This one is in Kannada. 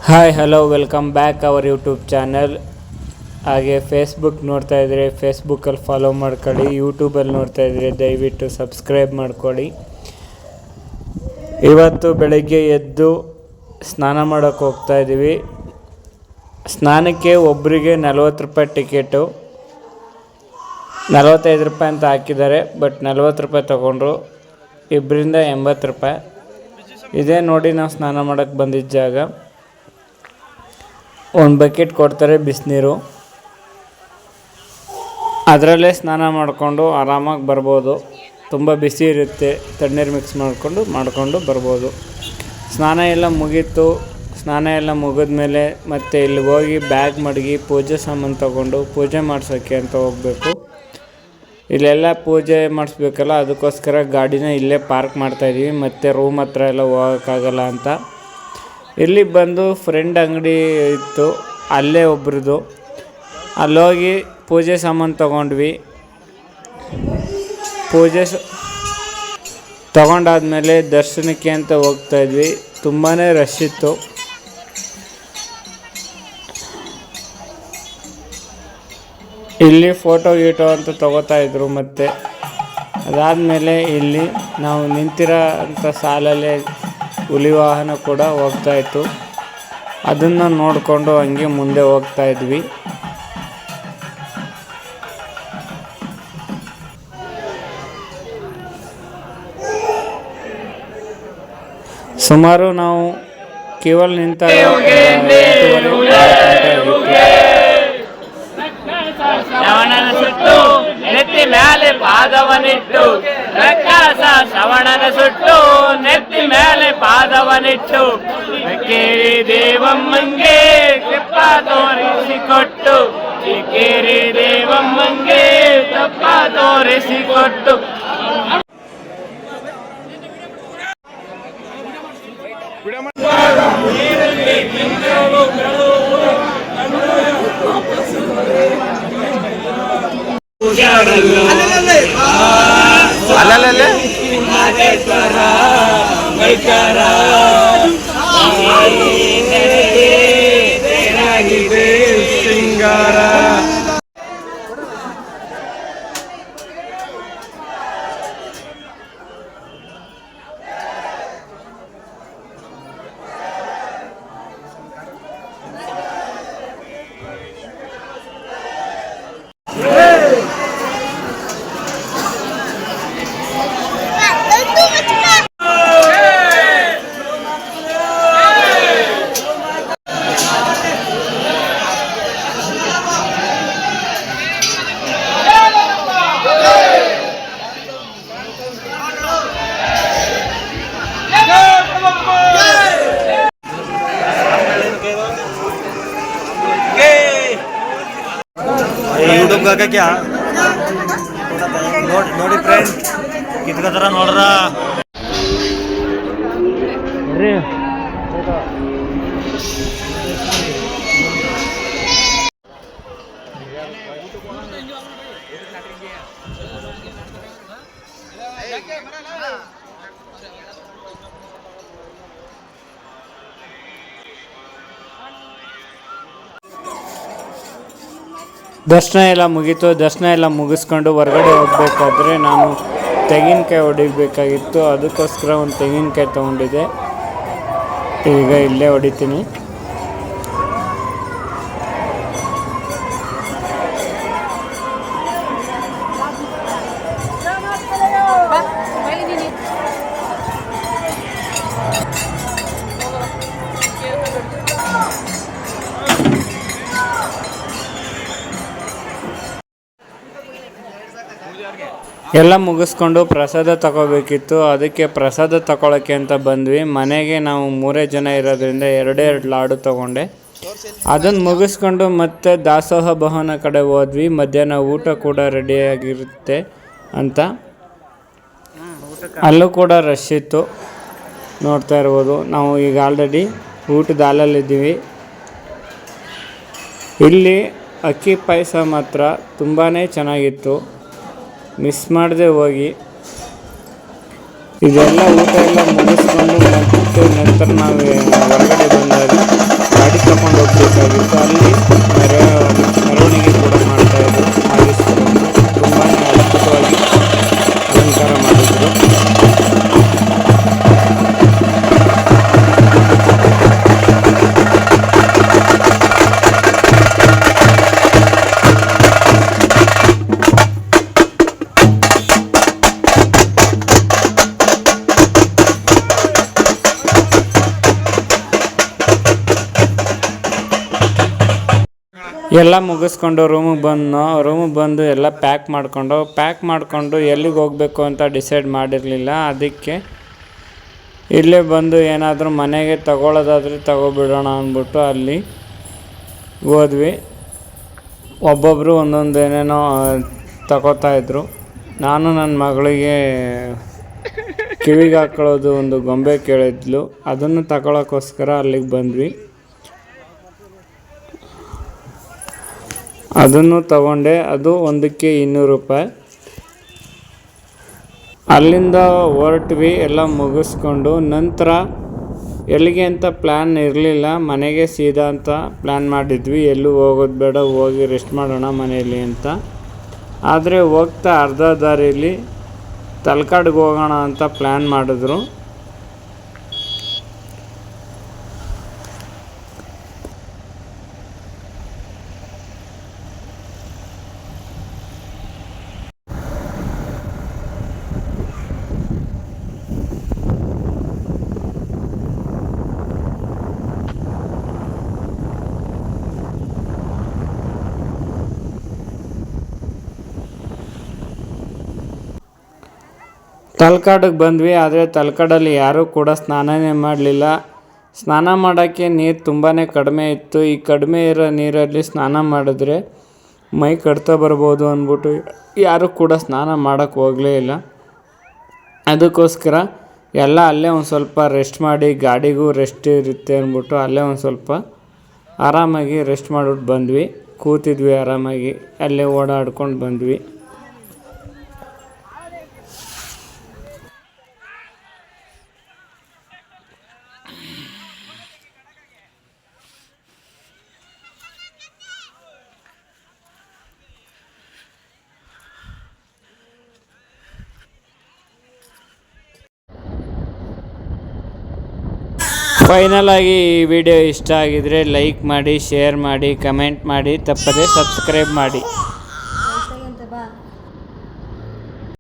Hi hello welcome back our YouTube channel. ಹಾಗೆ ಫೇಸ್ಬುಕ್ ನೋಡ್ತಾ ಇದ್ದರೆ ಫೇಸ್ಬುಕ್ಕಲ್ಲಿ ಫಾಲೋ ಮಾಡ್ಕೊಳ್ಳಿ, ಯೂಟ್ಯೂಬಲ್ಲಿ ನೋಡ್ತಾ ಇದ್ದರೆ ದಯವಿಟ್ಟು ಸಬ್ಸ್ಕ್ರೈಬ್ ಮಾಡ್ಕೊಳ್ಳಿ. ಇವತ್ತು ಬೆಳಗ್ಗೆ ಎದ್ದು ಸ್ನಾನ ಮಾಡೋಕ್ಕೆ ಹೋಗ್ತಾ ಇದ್ದೀವಿ. ಸ್ನಾನಕ್ಕೆ ಒಬ್ಬರಿಗೆ 40 ರೂಪಾಯಿ ಟಿಕೆಟು, 45 ರೂಪಾಯಿ ಅಂತ ಹಾಕಿದ್ದಾರೆ. ಬಟ್ 40 ರೂಪಾಯಿ ತೊಗೊಂಡ್ರು, ಇಬ್ಬರಿಂದ 80 ರೂಪಾಯಿ. ಇದೇ ನೋಡಿ ನಾವು ಸ್ನಾನ ಮಾಡೋಕ್ಕೆ ಬಂದಿದ್ದ ಜಾಗ. ಒಂದು ಬಕೆಟ್ ಕೊಡ್ತಾರೆ ಬಿಸಿನೀರು, ಅದರಲ್ಲೇ ಸ್ನಾನ ಮಾಡಿಕೊಂಡು ಆರಾಮಾಗಿ ಬರ್ಬೋದು. ತುಂಬ ಬಿಸಿ ಇರುತ್ತೆ, ತಣ್ಣೀರು ಮಿಕ್ಸ್ ಮಾಡಿಕೊಂಡು ಬರ್ಬೋದು. ಸ್ನಾನ ಎಲ್ಲ ಮುಗೀತು. ಸ್ನಾನ ಎಲ್ಲ ಮುಗಿದ್ಮೇಲೆ ಮತ್ತೆ ಇಲ್ಲಿ ಹೋಗಿ ಬ್ಯಾಗ್ ಮಡಗಿ ಪೂಜೆ ಸಾಮಾನು ತೊಗೊಂಡು ಪೂಜೆ ಮಾಡ್ಸೋಕ್ಕೆ ಅಂತ ಹೋಗಬೇಕು. ಇಲ್ಲೆಲ್ಲ ಪೂಜೆ ಮಾಡಿಸ್ಬೇಕಲ್ಲ, ಅದಕ್ಕೋಸ್ಕರ ಗಾಡಿನ ಇಲ್ಲೇ ಪಾರ್ಕ್ ಮಾಡ್ತಾಯಿದ್ದೀವಿ. ಮತ್ತು ರೂಮ್ ಹತ್ರ ಎಲ್ಲ ಹೋಗೋಕ್ಕಾಗಲ್ಲ ಅಂತ ಇಲ್ಲಿ ಬಂದು ಫ್ರೆಂಡ್ ಅಂಗಡಿ ಇತ್ತು, ಅಲ್ಲೇ ಒಬ್ರದ್ದು, ಅಲ್ಲೋಗಿ ಪೂಜೆ ಸಾಮಾನು ತೊಗೊಂಡ್ವಿ. ಪೂಜೆ ತೊಗೊಂಡಾದ್ಮೇಲೆ ದರ್ಶನಕ್ಕೆ ಅಂತ ಹೋಗ್ತಾಯಿದ್ವಿ. ತುಂಬಾ ರಶ್ ಇತ್ತು. ಇಲ್ಲಿ ಫೋಟೋ ಗೀಟೋ ಅಂತ ತೊಗೋತಾಯಿದ್ರು. ಮತ್ತು ಅದಾದಮೇಲೆ ಇಲ್ಲಿ ನಾವು ನಿಂತಿರೋ ಅಂಥ ಸಾಲಲ್ಲೇ ಹುಲಿ ವಾಹನ ಕೂಡ ಹೋಗ್ತಾಯಿತ್ತು. ಅದನ್ನು ನೋಡಿಕೊಂಡು ಹಂಗೆ ಮುಂದೆ ಹೋಗ್ತಾಯಿದ್ವಿ. ಸುಮಾರು ನಾವು ಕ್ಯೂವಲ್ಲಿ ನಿಂತಾಗ ನೆತ್ತಿ ಮೇಲೆ ಪಾದವನಿಟ್ಟು ರಕ್ಕಸ ಶ್ರವಣನ ಸುಟ್ಟು ನೆತ್ತಿ ಮೇಲೆ ಪಾದವನಿಟ್ಟು ಕೇರಿ ದೇವಮ್ಮಂಗೆ ತೆಪ್ಪ ತೋರಿಸಿಕೊಟ್ಟು ಕೇರಿ ದೇವಮ್ಮಂಗೆ ತೆಪ್ಪ ತೋರಿಸಿಕೊಟ್ಟು ಅಲ್ಲಲ್ಲೇ ಸಿಂಗಾರ यूट्यूब का क्या नोड़ी फ्रेंड कितना तरह नोड़ ದರ್ಶನ ಎಲ್ಲ ಮುಗೀತು. ದರ್ಶನ ಎಲ್ಲ ಮುಗಿಸ್ಕೊಂಡು ಹೊರಗಡೆ ಹೋಗ್ಬೇಕಾದ್ರೆ ನಾನು ತೆಂಗಿನಕಾಯಿ ಹೊಡಿಬೇಕಾಗಿತ್ತು. ಅದಕ್ಕೋಸ್ಕರ ಒಂದು ತೆಂಗಿನಕಾಯಿ ತೊಗೊಂಡಿದ್ದೆ. ಈಗ ಇಲ್ಲೇ ಹೊಡಿತೀನಿ. ಎಲ್ಲ ಮುಗಿಸ್ಕೊಂಡು ಪ್ರಸಾದ ತಗೋಬೇಕಿತ್ತು. ಅದಕ್ಕೆ ಪ್ರಸಾದ ತಗೊಳ್ಳೋಕ್ಕೆ ಅಂತ ಬಂದ್ವಿ. ಮನೆಗೆ ನಾವು 3 ಜನ ಇರೋದ್ರಿಂದ 2 ಲಾಡು ತೊಗೊಂಡೆ. ಅದನ್ನು ಮುಗಿಸ್ಕೊಂಡು ಮತ್ತೆ ದಾಸೋಹ ಭವನ ಕಡೆ ಹೋದ್ವಿ. ಮಧ್ಯಾಹ್ನ ಊಟ ಕೂಡ ರೆಡಿಯಾಗಿರುತ್ತೆ ಅಂತ. ಅಲ್ಲೂ ಕೂಡ ರಶ್ ಇತ್ತು, ನೋಡ್ತಾ ಇರ್ಬೋದು. ನಾವು ಈಗ ಆಲ್ರೆಡಿ ಊಟದ ಹಾಲಲ್ಲಿದ್ದೀವಿ. ಇಲ್ಲಿ ಅಕ್ಕಿ ಪಾಯಸ ಮಾತ್ರ ತುಂಬಾ ಚೆನ್ನಾಗಿತ್ತು, ಮಿಸ್ ಮಾಡದೆ ಹೋಗಿ. ಇದೆಲ್ಲ ಊಟ ಎಲ್ಲ ಮುಗಿಸ್ಕೊಂಡು ಮತ್ತೆ ನಂತರ ನಾವು ಹೊರಗಡೆ ಬಂದಾಗ ಎಲ್ಲ ಮುಗಿಸ್ಕೊಂಡು ರೂಮಿಗೆ ಬಂದು ಎಲ್ಲ ಪ್ಯಾಕ್ ಮಾಡಿಕೊಂಡು ಎಲ್ಲಿಗೆ ಹೋಗಬೇಕು ಅಂತ ಡಿಸೈಡ್ ಮಾಡಿರಲಿಲ್ಲ. ಅದಕ್ಕೆ ಇಲ್ಲೇ ಬಂದು ಏನಾದರೂ ಮನೆಗೆ ತಗೊಳ್ಳೋದಾದರೆ ತಗೊಬಿಡೋಣ ಅಂದ್ಬಿಟ್ಟು ಅಲ್ಲಿ ಹೋದ್ವಿ. ಒಬ್ಬೊಬ್ಬರು ಒಂದೊಂದು ಏನೇನೋ ತಗೋತಾಯಿದ್ರು. ನಾನು ನನ್ನ ಮಗಳಿಗೆ ಕಿವಿಗೆ ಹಾಕೊಳ್ಳೋದು ಒಂದು ಗೊಂಬೆ ಕೇಳಿದ್ಲು, ಅದನ್ನು ತಗೊಳ್ಳೋಕ್ಕೋಸ್ಕರ ಅಲ್ಲಿಗೆ ಬಂದ್ವಿ. ಅದನ್ನು ತಗೊಂಡೆ. ಅದು ಒಂದಕ್ಕೆ 200 ರೂಪಾಯಿ. ಅಲ್ಲಿಂದ ಹೊರಟ್ವಿ ಎಲ್ಲ ಮುಗಿಸ್ಕೊಂಡು. ನಂತರ ಎಲ್ಲಿಗೆ ಅಂತ ಪ್ಲ್ಯಾನ್ ಇರಲಿಲ್ಲ, ಮನೆಗೆ ಸೀದಾ ಅಂತ ಪ್ಲ್ಯಾನ್ ಮಾಡಿದ್ವಿ. ಎಲ್ಲೂ ಹೋಗೋದು ಬೇಡ, ಹೋಗಿ ರೆಸ್ಟ್ ಮಾಡೋಣ ಮನೆಯಲ್ಲಿ ಅಂತ. ಆದರೆ ಹೋಗ್ತಾ ಅರ್ಧ ದಾರಿಯಲ್ಲಿ ತಲಕಾಡಿಗೆ ಹೋಗೋಣ ಅಂತ ಪ್ಲ್ಯಾನ್ ಮಾಡಿದ್ರು. ತಲಕಾಡಿಗೆ ಬಂದ್ವಿ. ಆದರೆ ತಲಕಾಡಲ್ಲಿ ಯಾರೂ ಕೂಡ ಸ್ನಾನನೇ ಮಾಡಲಿಲ್ಲ. ಸ್ನಾನ ಮಾಡೋಕ್ಕೆ ನೀರು ತುಂಬಾ ಕಡಿಮೆ ಇತ್ತು. ಈ ಕಡಿಮೆ ಇರೋ ನೀರಲ್ಲಿ ಸ್ನಾನ ಮಾಡಿದ್ರೆ ಮೈ ಕಡ್ತಾ ಬರ್ಬೋದು ಅಂದ್ಬಿಟ್ಟು ಯಾರೂ ಕೂಡ ಸ್ನಾನ ಮಾಡೋಕ್ಕೆ ಹೋಗಲೇ ಇಲ್ಲ. ಅದಕ್ಕೋಸ್ಕರ ಎಲ್ಲ ಅಲ್ಲೇ ಒಂದು ಸ್ವಲ್ಪ ರೆಸ್ಟ್ ಮಾಡಿ, ಗಾಡಿಗೂ ರೆಸ್ಟ್ ಇರುತ್ತೆ ಅಂದ್ಬಿಟ್ಟು ಅಲ್ಲೇ ಒಂದು ಸ್ವಲ್ಪ ಆರಾಮಾಗಿ ರೆಸ್ಟ್ ಮಾಡಿಬಿಟ್ಟು ಬಂದ್ವಿ. ಕೂತಿದ್ವಿ ಆರಾಮಾಗಿ, ಅಲ್ಲೇ ಓಡಾಡ್ಕೊಂಡು ಬಂದ್ವಿ. ಫೈನಲ್ ಆಗಿ ಈ ವಿಡಿಯೋ ಇಷ್ಟ ಆಗಿದರೆ ಲೈಕ್ ಮಾಡಿ, ಶೇರ್ ಮಾಡಿ, ಕಮೆಂಟ್ ಮಾಡಿ, ತಪ್ಪದೆ ಸಬ್ಸ್ಕ್ರೈಬ್ ಮಾಡಿ.